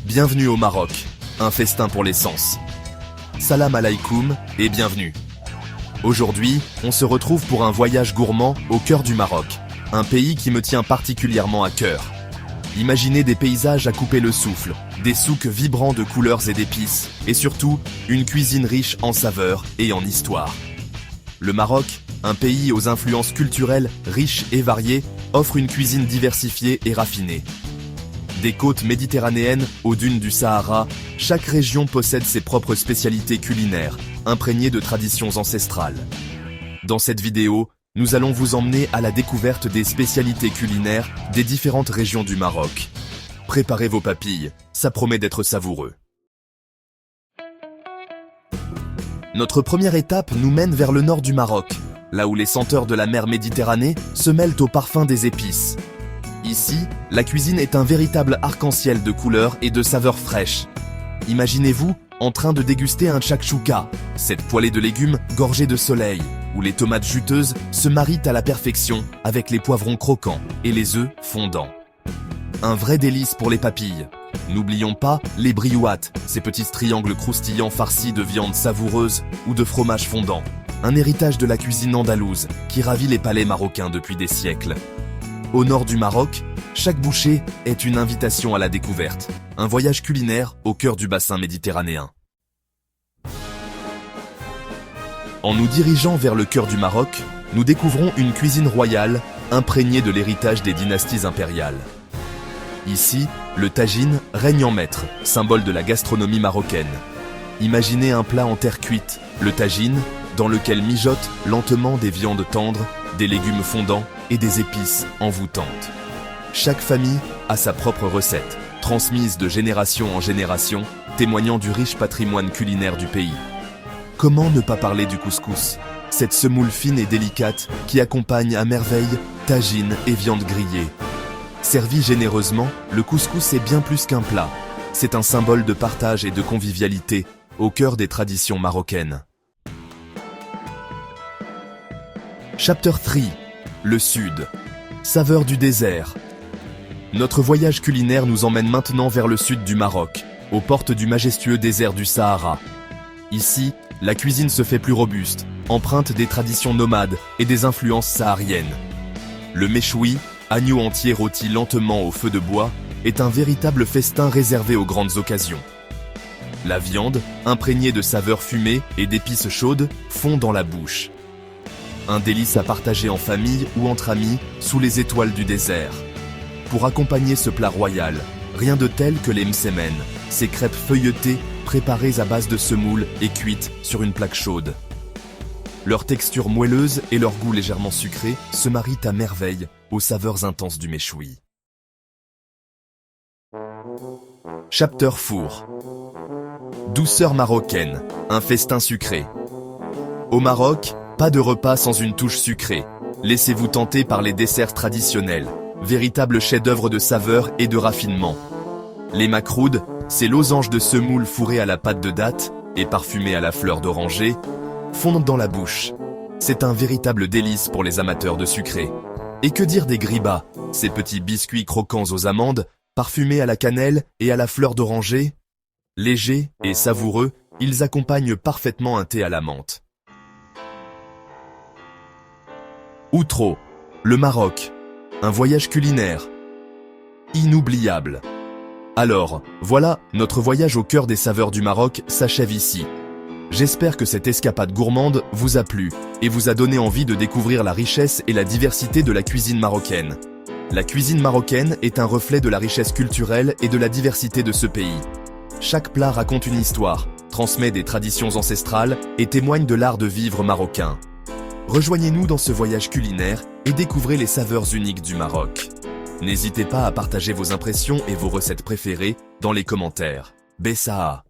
Bienvenue au Maroc, un festin pour les sens. Salam alaikum et bienvenue. Aujourd'hui, on se retrouve pour un voyage gourmand au cœur du Maroc, un pays qui me tient particulièrement à cœur. Imaginez des paysages à couper le souffle, des souks vibrants de couleurs et d'épices, et surtout, une cuisine riche en saveurs et en histoire. Le Maroc, un pays aux influences culturelles riches et variées, offre une cuisine diversifiée et raffinée. Des côtes méditerranéennes aux dunes du Sahara, chaque région possède ses propres spécialités culinaires, imprégnées de traditions ancestrales. Dans cette vidéo, nous allons vous emmener à la découverte des spécialités culinaires des différentes régions du Maroc. Préparez vos papilles, ça promet d'être savoureux. Notre première étape nous mène vers le nord du Maroc, là où les senteurs de la mer Méditerranée se mêlent au parfum des épices. Ici, la cuisine est un véritable arc-en-ciel de couleurs et de saveurs fraîches. Imaginez-vous en train de déguster un chakchouka, cette poêlée de légumes gorgée de soleil, où les tomates juteuses se marient à la perfection avec les poivrons croquants et les œufs fondants. Un vrai délice pour les papilles. N'oublions pas les briouates, ces petits triangles croustillants farcis de viande savoureuse ou de fromage fondant. Un héritage de la cuisine andalouse qui ravit les palais marocains depuis des siècles. Au nord du Maroc, chaque bouchée est une invitation à la découverte, un voyage culinaire au cœur du bassin méditerranéen. En nous dirigeant vers le cœur du Maroc, nous découvrons une cuisine royale imprégnée de l'héritage des dynasties impériales. Ici, le tagine règne en maître, symbole de la gastronomie marocaine. Imaginez un plat en terre cuite, le tagine, dans lequel mijotent lentement des viandes tendres, des légumes fondants et des épices envoûtantes. Chaque famille a sa propre recette, transmise de génération en génération, témoignant du riche patrimoine culinaire du pays. Comment ne pas parler du couscous, cette semoule fine et délicate qui accompagne à merveille tagine et viande grillée. Servi généreusement, le couscous est bien plus qu'un plat. C'est un symbole de partage et de convivialité au cœur des traditions marocaines. Chapter 3. Le Sud. Saveurs du désert. Notre voyage culinaire nous emmène maintenant vers le sud du Maroc, aux portes du majestueux désert du Sahara. Ici, la cuisine se fait plus robuste, empreinte des traditions nomades et des influences sahariennes. Le méchoui, agneau entier rôti lentement au feu de bois, est un véritable festin réservé aux grandes occasions. La viande, imprégnée de saveurs fumées et d'épices chaudes, fond dans la bouche. Un délice à partager en famille ou entre amis sous les étoiles du désert. Pour accompagner ce plat royal, rien de tel que les msemen, ces crêpes feuilletées préparées à base de semoule et cuites sur une plaque chaude. Leur texture moelleuse et leur goût légèrement sucré se marient à merveille aux saveurs intenses du méchoui. Chapter Four. Douceur marocaine, un festin sucré. Au Maroc, pas de repas sans une touche sucrée. Laissez-vous tenter par les desserts traditionnels, véritables chefs-d'œuvre de saveur et de raffinement. Les makrouds, ces losanges de semoule fourrés à la pâte de date et parfumés à la fleur d'oranger, fondent dans la bouche. C'est un véritable délice pour les amateurs de sucré. Et que dire des gribas, ces petits biscuits croquants aux amandes, parfumés à la cannelle et à la fleur d'oranger? Légers et savoureux, ils accompagnent parfaitement un thé à la menthe. Outro, le Maroc, un voyage culinaire inoubliable. Alors, voilà, notre voyage au cœur des saveurs du Maroc s'achève ici. J'espère que cette escapade gourmande vous a plu et vous a donné envie de découvrir la richesse et la diversité de la cuisine marocaine. La cuisine marocaine est un reflet de la richesse culturelle et de la diversité de ce pays. Chaque plat raconte une histoire, transmet des traditions ancestrales et témoigne de l'art de vivre marocain. Rejoignez-nous dans ce voyage culinaire et découvrez les saveurs uniques du Maroc. N'hésitez pas à partager vos impressions et vos recettes préférées dans les commentaires. Bessaha.